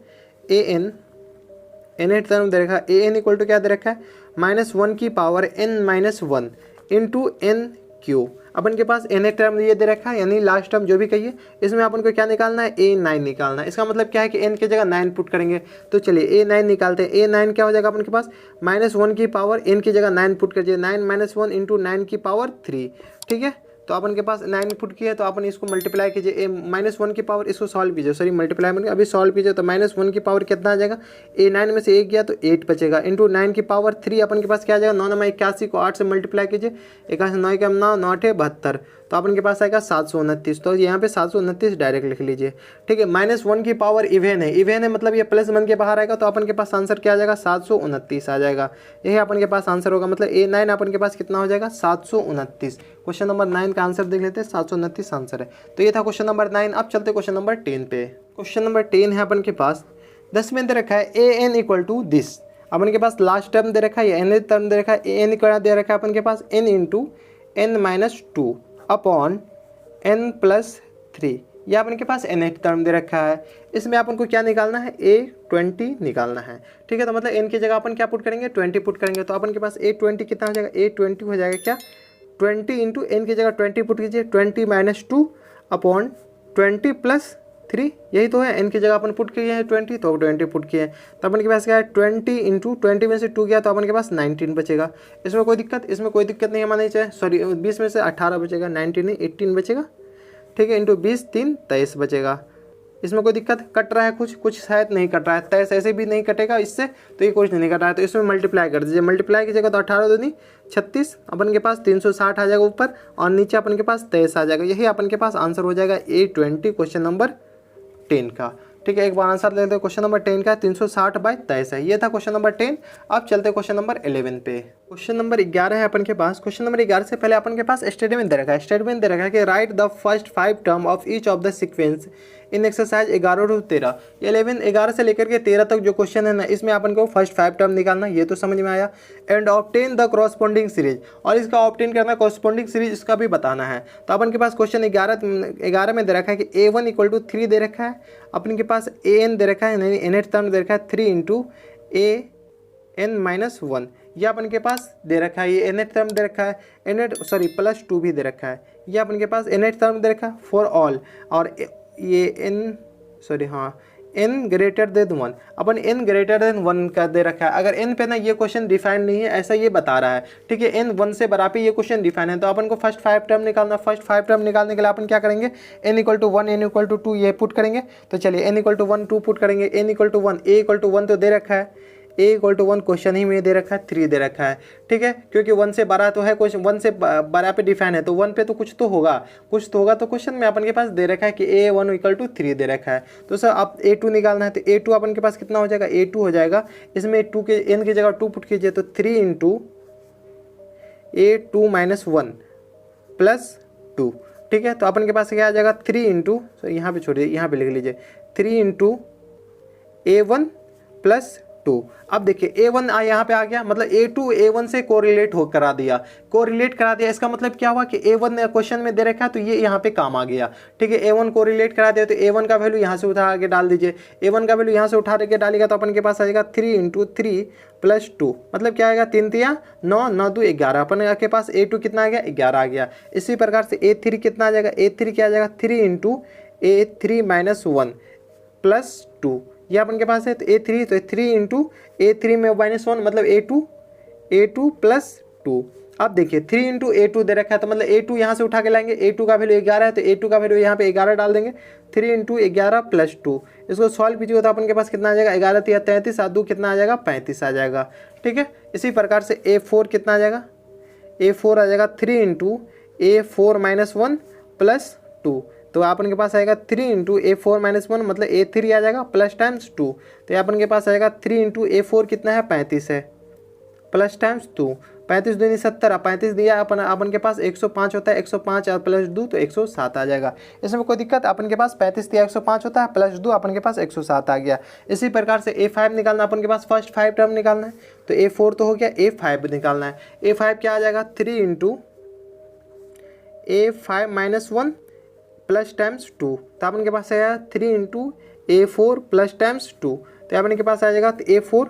n टर्म दे रखा है, an क्या दे रखा है -1 की पावर n-1 इंटू n³ अपन के पास n टर्म ये दे रखा है, यानी लास्ट टर्म जो भी कहिए। इसमें अपन को क्या निकालना है a9 निकालना है। इसका मतलब क्या है कि n की जगह 9 पुट करेंगे। तो चलिए a9 निकालते हैं। a9 क्या हो जाएगा अपन के पास -1 की पावर n की जगह 9 पुट करिए, 9 - 1 इंटू 9 की पावर 3, ठीक है। तो अपन के पास 9 पुट किया तो अपन इसको मल्टीप्लाई कीजिए, -1 की पावर इसको सॉल्व कीजिए, सॉरी मल्टीप्लाई में अभी सॉल्व कीजिए। तो -1 की पावर कितना आ जाएगा, a9 में से 1 गया तो 8 बचेगा, इंटू 9 की पावर 3 अपन के पास क्या आ जाएगा 9 9 81 को 8 से मल्टीप्लाई कीजिए, 81 9 के 9 9 8 72, तो अपन के पास आएगा 729। तो यहाँ पे 729 डायरेक्ट लिख लीजिए, ठीक है। -1 की पावर इवेन है मतलब ये प्लस मन के बाहर आएगा, तो अपन के पास आंसर क्या आ जाएगा 729 आ जाएगा। यही अपन के पास आंसर होगा, मतलब a9 अपन के पास कितना हो जाएगा 729। क्वेश्चन नंबर 9 का आंसर देख लेते हैं, 729 आंसर है। तो ये था क्वेश्चन नंबर 9। अब चलते क्वेश्चन नंबर 10 पे। क्वेश्चन नंबर 10 है अपन के पास। 10 में दे रखा है an = दिस। अपन के पास लास्ट टर्म दे रखा है, या n टर्म दे रखा है, an क्या दे रखा है अपन के पास n × n - 2 upon n plus 3, ये अपन के पास nth टर्म दे रखा है। इसमें अपन को क्या निकालना है, A20 निकालना है। ठीक है, तो मतलब n की जगह अपन क्या पुट करेंगे, 20 पुट करेंगे। तो अपन के पास A20 कितना हो जाएगा, A20 हो जाएगा क्या, 20 इंटू n की जगह 20 पुट कीजिए, 20 माइनस 2 अपॉन 20 प्लस 3, यही तो है। n की जगह अपन पुट किए हैं 20, तो 20 पुट किए हैं। तो अपन के पास क्या है, 20 इंटू 20 में से 2 गया तो अपन के पास 19 बचेगा। इसमें कोई दिक्कत नहीं है, माने चाहे सॉरी 20 में से 18 बचेगा, 19 नहीं 18 बचेगा। ठीक है, इंटू 20 3 23 बचेगा। इसमें कोई दिक्कत, कट रहा है कुछ शायद नहीं कट रहा है, 23 ऐसे भी नहीं कटेगा इससे, तो ये कुछ नहीं कट रहा है। तो इसमें मल्टीप्लाई कर दीजिए, मल्टीप्लाई कीजिएगा तो 18 दूनी 36, अपन के पास 360 आ जाएगा ऊपर, और नीचे अपन के पास 23 आ जाएगा। यही अपन के पास आंसर हो जाएगा A20 क्वेश्चन नंबर 10 का। ठीक है, एक बार आंसर दे दो। क्वेश्चन नंबर 10 का 360/23 है। ये था क्वेश्चन नंबर 10। अब चलते क्वेश्चन नंबर 11 पे। क्वेश्चन नंबर 11 है अपन के पास। क्वेश्चन नंबर 11 से पहले अपन के पास स्टेटमेंट दे रखा है। स्टेटमेंट दे रखा है कि right the first 5 term of each of the sequence in exercise 11 to 13। 11 से लेकर के 13 तक जो क्वेश्चन है ना, इसमें अपन को फर्स्ट 5 टर्म निकालना, ये तो समझ में आया। And obtain the corresponding series, और इसका ऑब्टेन करना कॉरस्पॉन्डिंग सीरीज, इसका भी बताना है। तो अपन के पास क्वेश्चन 11 में दे रखा है कि A1 इक्वल टू 3 दे रखा है, अपन के पास AN दे रखा है, नहीं nth टर्म दे रखा है 3 इंटू AN-1, ये अपन के पास दे रखा है। ये nth टर्म दे रखा है, प्लस 2 भी दे रखा है। ये अपन के पास nth टर्म दे रखा है फॉर ऑल, और ये n ग्रेटर देन 1, अपन n ग्रेटर देन 1 का दे रखा है। अगर n पे ना ये क्वेश्चन डिफाइन नहीं है, ऐसा ये बता रहा है। ठीक है, n 1 से बराबर ये क्वेश्चन डिफाइन है, तो अपन को फर्स्ट 5 टर्म निकालना। फर्स्ट 5 टर्म निकालने के लिए अपन क्या करेंगे, n equal to 1, n equal to 2 ये पुट करेंगे। तो चलिए n इक्वल टू 1 2 पुट करेंगे, n equal to 1, a equal to 1 तो दे रखा है, a इक्वल टू 1 क्वेश्चन ही में दे रखा है, 3 दे रखा है। ठीक है, क्योंकि 1 से बड़ा तो है क्वेश्चन, 1 से बड़ा पे डिफाइन है, तो 1 पे तो कुछ तो होगा, तो क्वेश्चन में अपन के पास दे रखा है कि A1 इक्वल टू 3 दे रखा है। तो सर अब A2 निकालना है, तो A2 अपन के पास कितना हो जाएगा, A2 हो जाएगा, इसमें 2 के n की जगह 2 पुट कीजिए, तो 3 इंटू A2-1 प्लस 2। ठीक है, तो अपन के पास क्या आ जाएगा, 3 इंटू, यहाँ पे छोड़िए, यहाँ पे लिख लीजिए 3 इंटू A1 प्लस 2। अब देखिए A1 यहाँ पे आ गया, मतलब A2 A1 से कोरिलेट करा दिया। इसका मतलब क्या हुआ कि A1 क्वेश्चन में दे रखा है, तो ये यहाँ पे काम आ गया। ठीक है, A1 कोरिलेट करा दिया, तो A1 का वैल्यू यहाँ से उठा के डाल दीजिए। A1 का वैल्यू यहाँ से उठा के डालेगा तो अपन के पास आएगा 3 इंटू 3 प्लस 2, मतलब क्या आएगा, 3 3 9 9 2 11। अपन के पास A2 कितना आ गया, 11 आ गया। इसी प्रकार से A3 कितना आ जाएगा, A3 क्या आ जाएगा, 3 इंटू A3-1 प्लस 2, ये अपन के पास है। तो A3, तो 3 इंटू A3 में -1, मतलब A2 प्लस 2। अब देखिए 3 इंटू A2 दे रखा है, तो मतलब A2 यहाँ से उठा के लाएंगे, A2 का वैल्यू 11 है, तो A2 का वैल्यू यहाँ पे 11 डाल देंगे, 3 इंटू 11 प्लस 2। इसको सॉल्व कीजिएगा तो अपन के पास कितना आ जाएगा, 11 3 33, 2 कितना आ जाएगा, 35 आ जाएगा। ठीक है, इसी प्रकार से A4 कितना आ जाएगा, A4 आ जाएगा 3 इंटू A4-1 प्लस 2, तो अपन के पास आएगा 3 इंटू A4-1, मतलब A3 आ जाएगा प्लस टाइम्स 2। तो अपन के पास आएगा 3 इंटू A4 कितना है, 35 है, प्लस टाइम्स 2, 35 दूनी 70, 35 दिया अपन के पास 105 होता है, 105 और प्लस 2 तो 107 आ जाएगा। इसमें कोई दिक्कत, अपन के पास 35 दिया 105 होता है, प्लस 2 अपन के पास 107 आ गया। इसी प्रकार से A5 निकालना, अपन के पास फर्स्ट 5 टर्म निकालना है, तो A4 तो हो गया, A5 निकालना है। A5 क्या आ जाएगा, 3 इंटू A5-1 प्लस टाइम्स 2, तो अपन के पास आएगा 3 इंटू A4 प्लस टाइम्स 2, तो अपन के पास आ जाएगा A4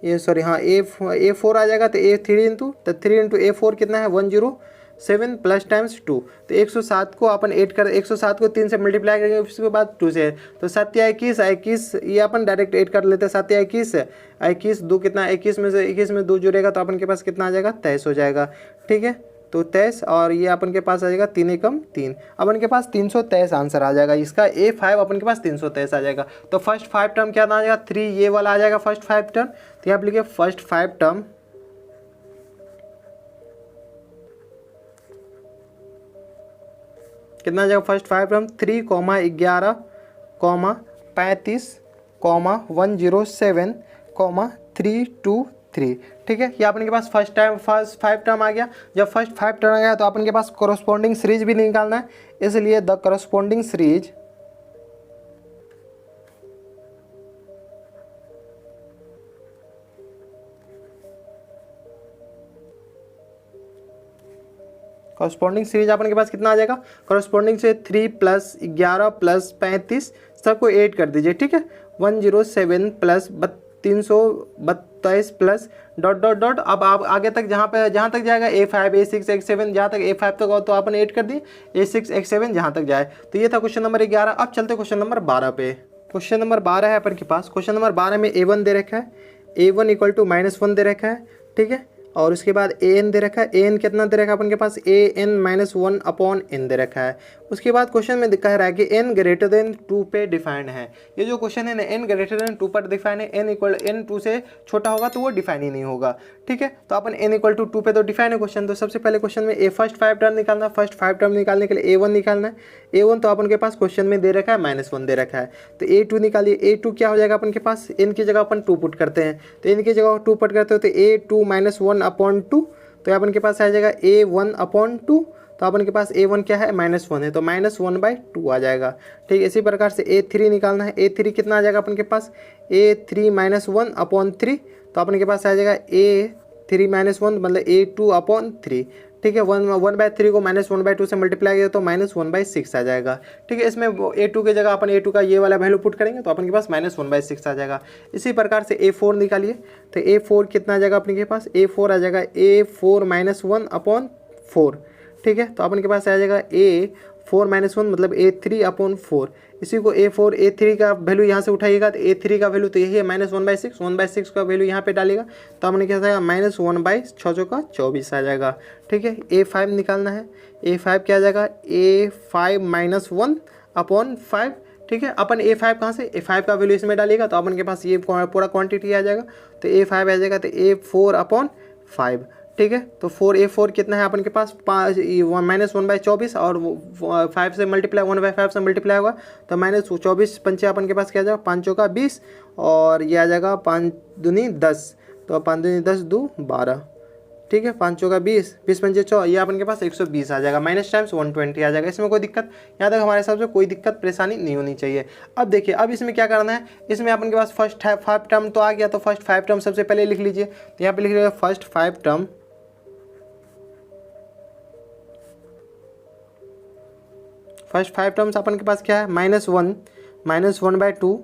A4 आ जाएगा, तो A3 इंटू, तो 3 इंटू A4 कितना है, 107 प्लस टाइम्स 2, तो 107 को अपन 107 को 3 से मल्टीप्लाई करेंगे, उसके बाद 2 से, तो 7 या 21, ये अपन डायरेक्ट 8 कर लेते हैं। 7 या 21 2 कितना, 21 में से 21 में 2 जुड़ेगा, तो अपन के पास कितना आ जाएगा, 23 हो जाएगा। ठीक है, तो 23, और ये अपन के पास आ जाएगा 3 एकम 3, अपन के पास 323 आंसर आ जाएगा इसका। A5 अपन के पास 323 आ जाएगा। तो फर्स्ट 5 टर्म क्या आ जाएगा, 3, ये वाला आ जाएगा फर्स्ट 5 टर्म। तो यहाँ पे लिखिए फर्स्ट 5 टर्म कितना आ जाएगा, फर्स्ट 5 टर्म 3, 11, 35, 107, 323। ठीक है, ये अपन के पास फर्स्ट 5 टर्म आ गया। जब फर्स्ट 5 टर्म आ गया तो अपन के पास कॉरस्पॉन्डिंग सीरीज भी निकालना है, इसलिए the corresponding series corresponding series अपन के पास कितना आ जाएगा, कॉरस्पॉन्डिंग से 3 + 11 + 35 सबको 8 कर दीजिए, ठीक है। 107 + 322 प्लस डॉट डॉट डॉट। अब आप आगे तक जहाँ तक जाएगा A5 A6 A7, जहाँ तक A5 तक हो तो अपन 8 कर दिए, A6 A7 जहाँ तक जाए। तो ये था क्वेश्चन नंबर 11। अब चलते क्वेश्चन नंबर 12 पे। क्वेश्चन नंबर 12 है अपन के पास। क्वेश्चन नंबर 12 में A1 दे रखा है, A1 = -1 दे रखा है, ठीक है। और उसके बाद AN दे रखा है, AN कितना दे रखा है अपन के पास, AN -1 n दे रखा है। उसके बाद क्वेश्चन में कह रहा है कि n > 2 पे डिफाइंड है। ये जो क्वेश्चन है ना n > 2 पर डिफाइन है, n 2 से छोटा होगा तो वो डिफाइन ही नहीं होगा, ठीक है। तो अपन n = 2 पे तो डिफाइन है क्वेश्चन। तो सबसे पहले क्वेश्चन में फर्स्ट 5 टर्म निकालना है। फर्स्ट 5 टर्म निकालने के लिए A1 निकालना है। A1 तो अपन के पास क्वेश्चन में दे रखा है -1 दे रखा है। तो A2 निकालिए। A2 क्या हो जाएगा अपन के पास, n की जगह अपन 2 पुट करते हैं, तो n की जगह 2 पुट करते हो तो A2 -1/2, तो अपन के पास आ जाएगा A1/2। तो अपन के पास A1 क्या है, -1 है, तो -1/2 आ जाएगा, ठीक है। इसी प्रकार से A3 निकालना है। A3 कितना आ जाएगा अपन के पास, A3 -1/3, तो अपन के पास आ जाएगा A3 -1 मतलब A2/3, ठीक है। 1/3 को -1/2 से मल्टीप्लाई किया तो -1/6 आ जाएगा, ठीक है। इसमें A2 की जगह अपन A2 का ये वाला वैल्यू पुट करेंगे तो अपन के पास -1/6 आ जाएगा। इसी प्रकार से A4 निकालिए। तो A4 कितना आ जाएगा अपने के पास, A4 आ जाएगा A4 -1/4, ठीक है। तो अपन के पास आ जाएगा A4 -1 मतलब A3/4। इसी को A3 का वैल्यू यहाँ से उठाइएगा तो A3 का वैल्यू तो यही है -1/6 का वैल्यू यहाँ पे डालेगा तो हमने क्या जाएगा -1/6 = 24 आ जाएगा, ठीक है। A5 निकालना है। A5 क्या आ जाएगा, A5 -1/5, ठीक है। अपन A5 कहाँ से, A5 का वैल्यू इसमें डालिएगा तो अपन के पास ये पूरा क्वांटिटी आ जाएगा। तो A5 आ जाएगा तो A4/5, ठीक है। तो A4 कितना है अपन के पास, -1/24 और 5 से मल्टीप्लाई 1/5 से मल्टीप्लाई होगा तो -24 पंचे अपन के पास क्या आ जाएगा, 5 चौका 20 और ये आ जाएगा 5 दूनी 10, तो 5 दूनी 10 2 12, ठीक है। 5 चौका 20 20 पंचे 100, ये अपन के पास 120 आ जाएगा, -120 आ जाएगा। इसमें कोई दिक्कत, यहाँ तक हमारे हिसाब से कोई दिक्कत परेशानी नहीं होनी चाहिए। अब देखिए, अब इसमें क्या करना है, इसमें अपन के पास फर्स्ट 5 टर्म तो आ गया, तो फर्स्ट 5 टर्म सबसे पहले लिख लीजिए। तो यहाँ पे लिख लीजिएगा फर्स्ट 5 टर्म, फर्स्ट 5 टर्म्स अपन के पास क्या है, -1 -1/2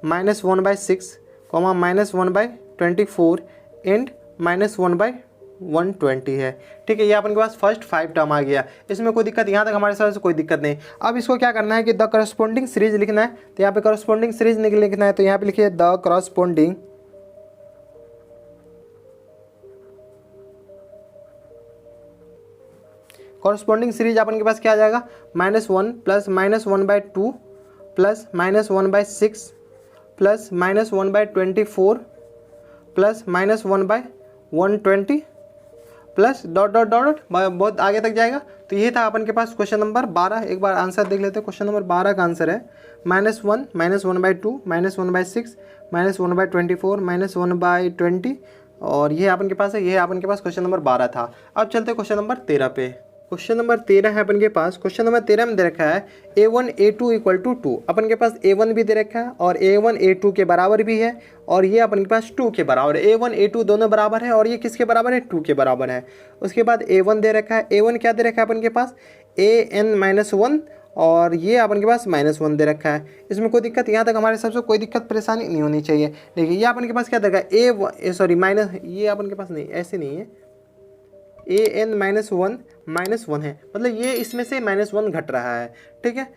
-1/6 -1/24 एंड -1/120 है, ठीक है। ये अपन के पास फर्स्ट 5 टर्म आ गया। इसमें कोई दिक्कत, यहाँ तक हमारे हिसाब से कोई दिक्कत नहीं। अब इसको क्या करना है कि द करस्पॉन्डिंग सीरीज लिखना है। तो यहाँ पे करस्पॉन्डिंग सीरीज लिखना है, तो यहाँ पे लिखिए द करस्पॉन्डिंग कॉरस्पॉन्डिंग सीरीज अपन के पास क्या आ जाएगा, -1 + -1/2 plus -1/6 plus -1/24 plus -1/120 plus dot dot dot बहुत आगे तक जाएगा। तो ये था अपन के पास क्वेश्चन नंबर 12। एक बार आंसर देख लेते हैं। क्वेश्चन नंबर 12 का आंसर है -1 -1/2 -1/6 -1/24 -1/20 और ये अपन के पास है। ये अपन के पास क्वेश्चन नंबर 12 था। अब चलते हैं क्वेश्चन नंबर 13 पे। क्वेश्चन नंबर 13 है अपन के पास। क्वेश्चन नंबर 13 में दे रखा है A1 A2 = 2। अपन के पास A1 भी दे रखा है और A1 A2 के बराबर भी है और ये अपन के पास 2 के बराबर है। A1 A2 दोनों बराबर है और ये किसके बराबर है, 2 के बराबर है। उसके बाद A1 दे रखा है। A1 क्या दे रखा है अपन के पास, AN-1 और ये अपन के पास -1 दे रखा है। इसमें कोई दिक्कत, यहाँ तक हमारे हिसाब से कोई दिक्कत परेशानी नहीं होनी चाहिए। देखिए ये अपन के पास क्या दे रखा है, ये अपन के पास नहीं, ऐसे नहीं है, AN-1 -1 है, मतलब ये इसमें से -1 घट रहा है, ठीक है।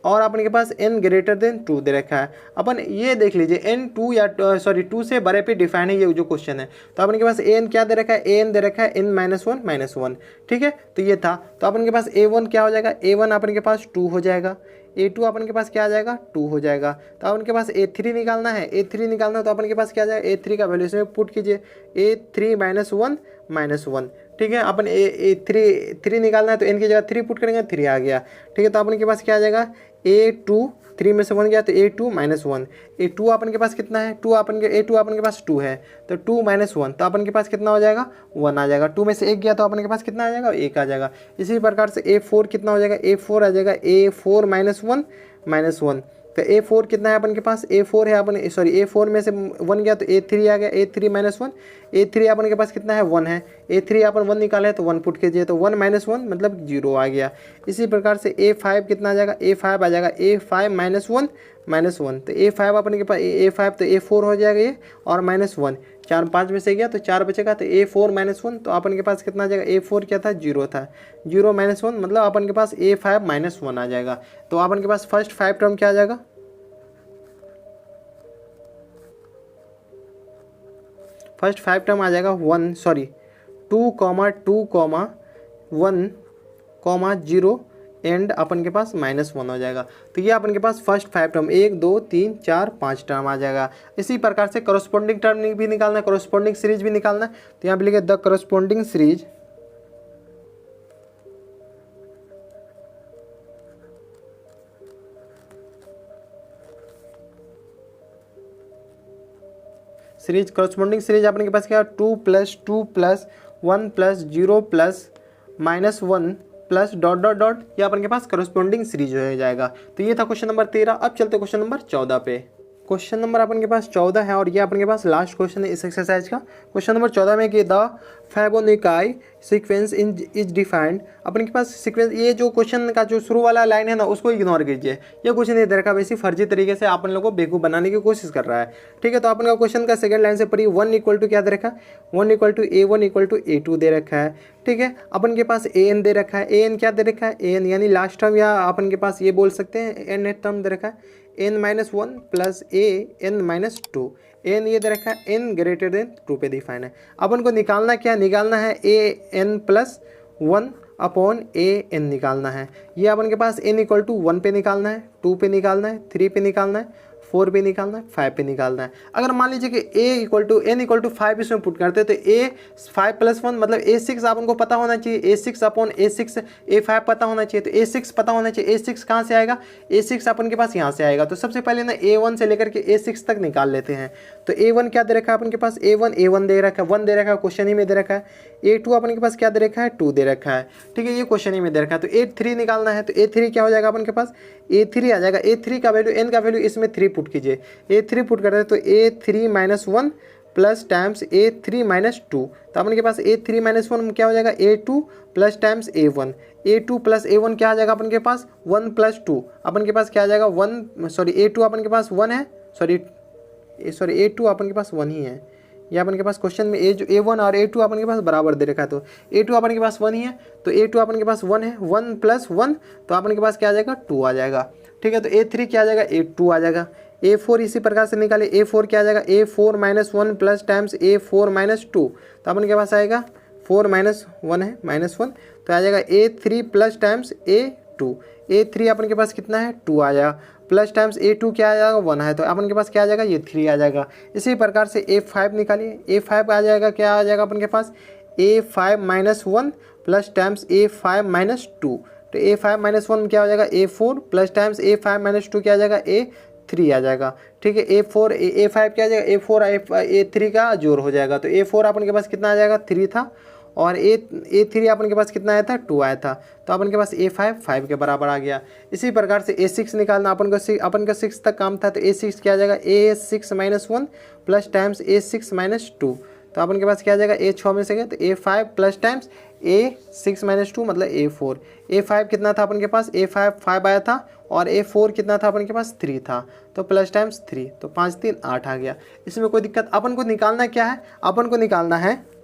और अपन के पास n > 2 दे रखा है। अपन ये देख लीजिए n 2 से बड़े पे डिफाइन है ये जो क्वेश्चन है। तो अपन के पास an क्या दे रखा है, an दे रखा है n-1, ठीक है। तो ये था। तो अपन के पास A1 क्या हो जाएगा, A1 अपन के पास 2 हो जाएगा, A2 अपन के पास क्या आ जाएगा, 2 हो जाएगा। तो अपन के पास A3 निकालना है। A3 निकालना है तो अपन के पास क्या आ जाएगा, A3 का वैल्यू इसमें पुट कीजिए, A3 -1, ठीक है। अपन A3 निकालना है तो n की जगह 3 पुट करेंगे, 3 आ गया, ठीक है। तो अपन के पास क्या आ जाएगा, A2 3 में से 1 गया तो A2 -1। A2 अपन के पास कितना है, A2 अपन के पास 2 है तो 2 - 1 तो अपन के पास कितना हो जाएगा, 1 आ जाएगा। 2 में से 1 गया तो अपन के पास कितना आ जाएगा, 1 आ जाएगा। इसी प्रकार से A4 कितना हो जाएगा, A4 आ जाएगा A4 -1 तो तो A4 कितना है अपन के पास, A4 है अपन, सॉरी A4 में से 1 गया तो A3 आ गया, A3 माइनस 1, A3 अपन के पास कितना है 1 है, A3 अपन 1 निकाले तो 1 पुट कीजिए तो 1 माइनस 1 मतलब 0 आ गया। इसी प्रकार से A5 कितना आ जाएगा, A5 आ जाएगा A5 माइनस 1 तो A5 अपन के पास A5 तो A4 हो जाएगा ये, और माइनस 1 4 5 में से गया तो 4 बचेगा तो A4 माइनस 1 तो अपन के पास कितना आ जाएगा, A4 क्या था 0 था, 0 माइनस 1 मतलब अपन के पास A5 माइनस 1 आ जाएगा। तो अपन के पास फर्स्ट 5 टर्म क्या आ जाएगा, फर्स्ट 5 टर्म आ जाएगा 2,2,1,0 एंड अपन के पास माइनस 1 हो जाएगा। तो ये अपन के पास फर्स्ट 5 टर्म 1 2 3 4 5 टर्म आ जाएगा। इसी प्रकार से करस्पॉन्डिंग टर्म भी निकालना है, करस्पॉन्डिंग सीरीज भी निकालना है। तो यहाँ पे लिखे the corresponding series corresponding series अपन के पास क्या 2 + 2 + 1 + 0 + -1 प्लस डॉट डॉट डॉट, ये अपन के पास करस्पॉन्डिंग सीरीज हो जाएगा। तो ये था क्वेश्चन नंबर 13। अब चलते क्वेश्चन नंबर 14 पे। क्वेश्चन नंबर अपन के पास 14 है और ये अपन के पास लास्ट क्वेश्चन है इस एक्सरसाइज का। क्वेश्चन नंबर 14 में कि द फैबोनिकाई सीक्वेंस इज डिफाइंड। अपन के पास सीक्वेंस, ये जो क्वेश्चन का जो शुरू वाला लाइन है ना उसको इग्नोर कीजिए, ये क्वेश्चन नहीं दे रखा, वैसे फर्जी तरीके से अपन लोगों को बेवकूफ़ बनाने की कोशिश कर रहा है। ठीक है, तो अपन का क्वेश्चन का सेकंड लाइन से पढ़िए 1 = क्या दे रखा है, 1 = A1 = A2 दे रखा है। ठीक है, अपन के पास an दे रखा है, an क्या दे रखा है, an यानी लास्ट टर्म, या अपन के पास ये बोल सकते हैं n टर्म दे रखा है n-1 + an-2, n ये दे रखा है n > 2 पे डिफाइन है। अपन को निकालना क्या, निकालना है an+1/an निकालना है। ये अपन के पास n = 1 पे निकालना है, 2 पे निकालना है, 3 पे निकालना है, 4 पे निकालना है, 5 पे निकालना है। अगर मान लीजिए कि n = 5 इसमें पुट करते हैं तो A5 + 1 मतलब A6 अपन को पता होना चाहिए, A6/A6 A5 पता होना चाहिए, तो A6 पता होना चाहिए। A6 कहाँ से आएगा, A6 अपन के पास यहाँ से आएगा। तो सबसे पहले ना A1 से लेकर के A6 तक निकाल लेते हैं। तो A1 क्या दे रखा है अपन के पास, A1 दे रखा है, 1 दे रखा है, क्वेश्चन ही में दे रखा है। A2 अपन के पास क्या दे रखा है, 2 दे रखा है। ठीक है, ये क्वेश्चन ही में दे रखा है। तो A3 निकालना है, तो A3 क्या हो जाएगा अपन के पास, A3 आ जाएगा। A3 का वैल्यू, n का वैल्यू इसमें 3 पुट कीजिए, A3 पुट करते हैं तो A3 - 1 प्लस टाइम्स A3 - 2, तो अपन के पास A3 - 1 क्या हो जाएगा, A2 plus times A1, A2 + A1 क्या आ जाएगा अपन के पास 1 + 2, अपन के पास क्या आ जाएगा 1, सॉरी A2 अपन के पास 1 है, सॉरी A2 अपन के पास 1 ही है। ये अपन के पास क्वेश्चन में A1 और A2 अपन के पास बराबर दे रखा है, तो A2 अपन के पास 1 ही है, तो A2 अपन के पास 1 है, 1 + 1 तो अपन के पास क्या आ जाएगा 2 आ जाएगा। ठीक है, तो A3 क्या आ जाएगा, A2 आ जाएगा। A4 इसी प्रकार से निकाले, A4 क्या आ जाएगा, A4 - 1 प्लस टाइम्स A4 - 2, तो अपन के पास आएगा 4 - 1 है -1, तो आ जाएगा A3 plus times A2, A3 अपन के पास कितना है 2 आ जाएगा, प्लस टाइम्स A2 क्या आ जाएगा 1 है, तो अपन के पास क्या आ जाएगा ये 3 आ जाएगा। इसी प्रकार से A5 निकालिए, A5 आ जाएगा, क्या आ जाएगा अपन के पास A5 - 1 प्लस टाइम्स A5 - 2, तो A5 - 1 क्या हो जाएगा A4 प्लस टाइम्स A5 - 2 क्या आ जाएगा A3 आ जाएगा। ठीक है, A5 क्या आ जाएगा A4 A3 का जोड़ हो जाएगा, तो A4 अपन के पास कितना आ जाएगा 3 था, और A3 अपन के पास कितना आया था 2 आया था, तो अपन के पास A5 5 के बराबर आ गया। इसी प्रकार से A6 निकालना, अपन का 6 तक काम था, तो A6 क्या आ जाएगा A6 - 1 प्लस टाइम्स A6 - 2, तो अपन के पास क्या आ जाएगा A6 में से गया तो A5 प्लस टाइम्स A6 - 2 मतलब A4। A5 कितना था अपन के पास, A5 5 आया था, और A4 कितना था अपन के पास 3 था, तो प्लस टाइम्स 3, तो 5 3 8 आ गया। इसमें कोई दिक्कत, अपन को निकालना क्या है, अपन को निकालना है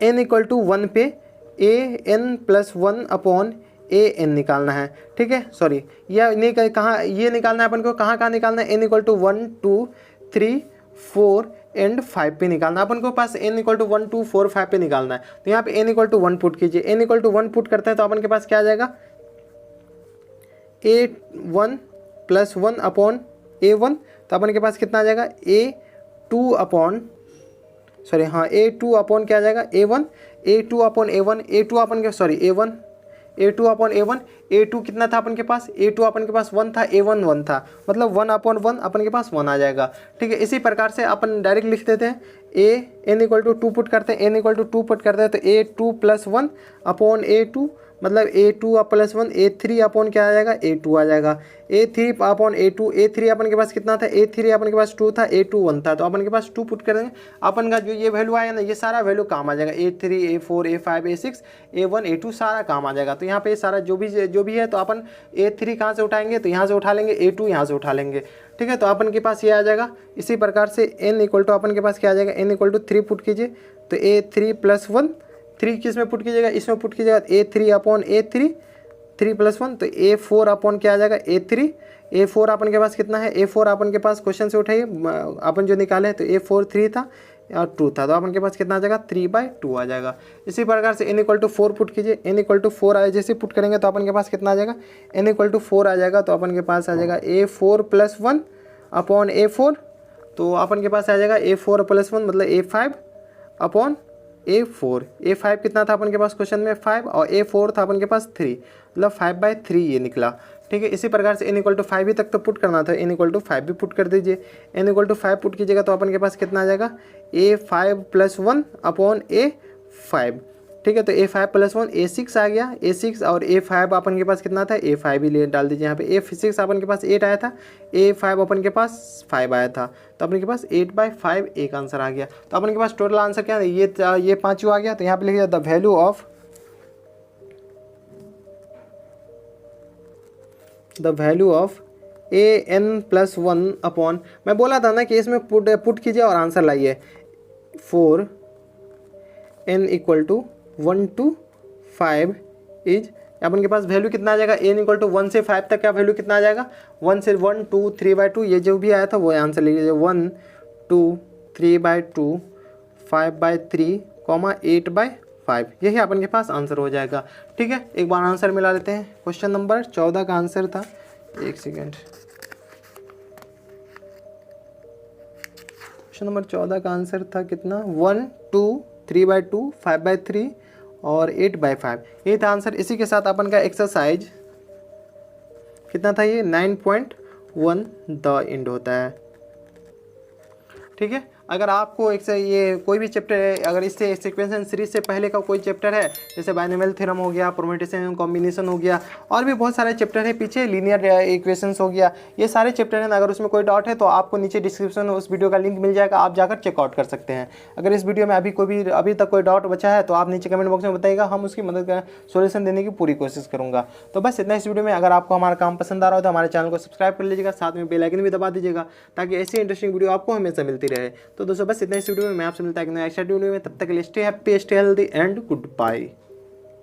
n = 1 पे an+1/an निकालना है। ठीक है, सॉरी यह नहीं कहाँ, ये निकालना है अपन को, कहाँ निकालना है, n = 1 2 3 4 एंड 5 पे निकालना है अपन को, पास n = 1 2 4 5 पे निकालना है। तो यहाँ पे n = 1 पुट कीजिए, n = 1 पुट करते हैं तो अपन के पास क्या आ जाएगा A1 + 1/A1, तो अपन के पास कितना आ जाएगा A2 क्या आ जाएगा A1, A2/A1, A2 अपन के सॉरी A1, A2/A1, A2 कितना था अपन के पास, A2 अपन के पास 1 था, A1 1 था, मतलब 1/1 अपन के पास 1 आ जाएगा। ठीक है, इसी प्रकार से अपन डायरेक्ट लिख देते हैं n = 2 पुट करते हैं, n = 2 पुट करते हैं तो A2 + 1/A2 मतलब A2 प्लस 1 A3 अपॉन क्या आ जाएगा A2 आ जाएगा। A3 अपॉन A2, A3 अपन के पास कितना था, A3 अपन के पास 2 था, A2 1 था, तो अपन के पास 2 पुट कर देंगे। अपन का जो ये वैल्यू आया ना, ये सारा वैल्यू काम आ जाएगा। A3 A4 A5 A6 A1 A2 सारा काम आ जाएगा। तो यहाँ पे सारा जो भी है तो अपन A3 कहाँ से उठाएंगे, तो यहाँ से उठा लेंगे, A2 यहाँ से उठा लेंगे। ठीक है, तो अपन के पास ये आ जाएगा। इसी प्रकार से n इक्वल टू अपन के पास क्या आ जाएगा, n इक्वल टू 3 पुट कीजिए, तो A3 प्लस 1, 3 किस में पुट कीजिएगा, इसमें पुट कीजिएगा, A3 अपॉन A3 3 प्लस 1, तो A4 अपॉन क्या आ जाएगा A3। A4 अपन के पास कितना है, A4 अपन के पास क्वेश्चन से उठाइए अपन जो निकाले, तो A4 3 था और 2 था, तो अपन के पास कितना आ जाएगा 3/2 आ जाएगा। इसी प्रकार से n इक्वल टू 4 पुट कीजिए, n इक्वल टू 4 आए जैसे पुट करेंगे तो अपन के पास कितना आ जाएगा, n इक्वल टू 4 आ जाएगा। तो अपन के पास आ जाएगा A4 प्लस 1 अपॉन A4, तो अपन के पास आ जाएगा A4 प्लस 1 मतलब A5 अपॉन A4। A5 कितना था अपन के पास क्वेश्चन में 5 और A4 था अपन के पास 3, मतलब 5/3 ये निकला। ठीक है, इसी प्रकार से n इक्वल टू 5 ही तक तो पुट करना था, n इक्वल टू 5 भी पुट कर दीजिए। n इक्वल टू 5 पुट कीजिएगा तो अपन के पास कितना आ जाएगा A5 प्लस 1 अपॉन A5। ठीक है, तो A5 प्लस 1 A6 आ गया, A6 और A5 अपन के पास कितना था A5 ही ले डाल दीजिए यहाँ पे। A6 अपन के पास 8 आया था, A5 अपन के पास 5 आया था, तो अपन के पास 8/5 एक आंसर आ गया। तो अपन के पास टोटल आंसर क्या है, ये पाँचों आ गया। तो यहाँ पे लिखिए the value of an plus 1 upon, मैं बोला था ना कि इसमें पुट कीजिए और आंसर लाइए। 4 n equal to 1 to 5 is, अपन के पास वैल्यू कितना आ जाएगा, n इक्वल टू 1 से 5 तक का वैल्यू कितना आ जाएगा, 1 से 1 2 3/2, ये जो भी आया था वो आंसर ले लीजिए। 1 2 3/2 5/3 8/5, यही अपन के पास आंसर हो जाएगा। ठीक है, एक बार आंसर मिला लेते हैं। क्वेश्चन नंबर 14 का आंसर था, एक सेकेंड, क्वेश्चन नंबर 14 का आंसर था कितना, 1 2 3/2 5/3 और 8/5, ये था आंसर। इसी के साथ अपन का एक्सरसाइज कितना था, ये 9.1 द एंड होता है। ठीक है, अगर आपको एक से ये कोई भी चैप्टर है, अगर इससे सीक्वेंस सीरीज से पहले का कोई चैप्टर है, जैसे बाइनोमियल थ्योरम हो गया, परम्यूटेशन एंड कॉम्बिनेशन हो गया, और भी बहुत सारे चैप्टर है पीछे, लीनियर इक्वेशंस हो गया, ये सारे चैप्टर हैं। अगर उसमें कोई डाउट है तो आपको नीचे डिस्क्रिप्शन में उस वीडियो का लिंक मिल जाएगा, आप जाकर चेकआउट कर सकते हैं। अगर इस वीडियो में अभी तक कोई डाउट बचा है तो आप नीचे कमेंट बॉक्स में बताइएगा, हम उसकी मदद का सोल्यूशन देने की पूरी कोशिश करूँगा। तो बस इतना इस वीडियो में। अगर आपको हमारा काम पसंद आ रहा हो तो हमारे चैनल को सब्सक्राइब कर लीजिएगा, साथ में बेल आइकन भी दबा दीजिएगा, ताकि ऐसी इंटरेस्टिंग वीडियो आपको हमेशा मिलती रहे। तो दोस्तों बस इतना इस वीडियो में, मैं आपसे मिलता है नेक्स्ट वीडियो में। तब तक के लिए stay happy, stay healthy and good bye.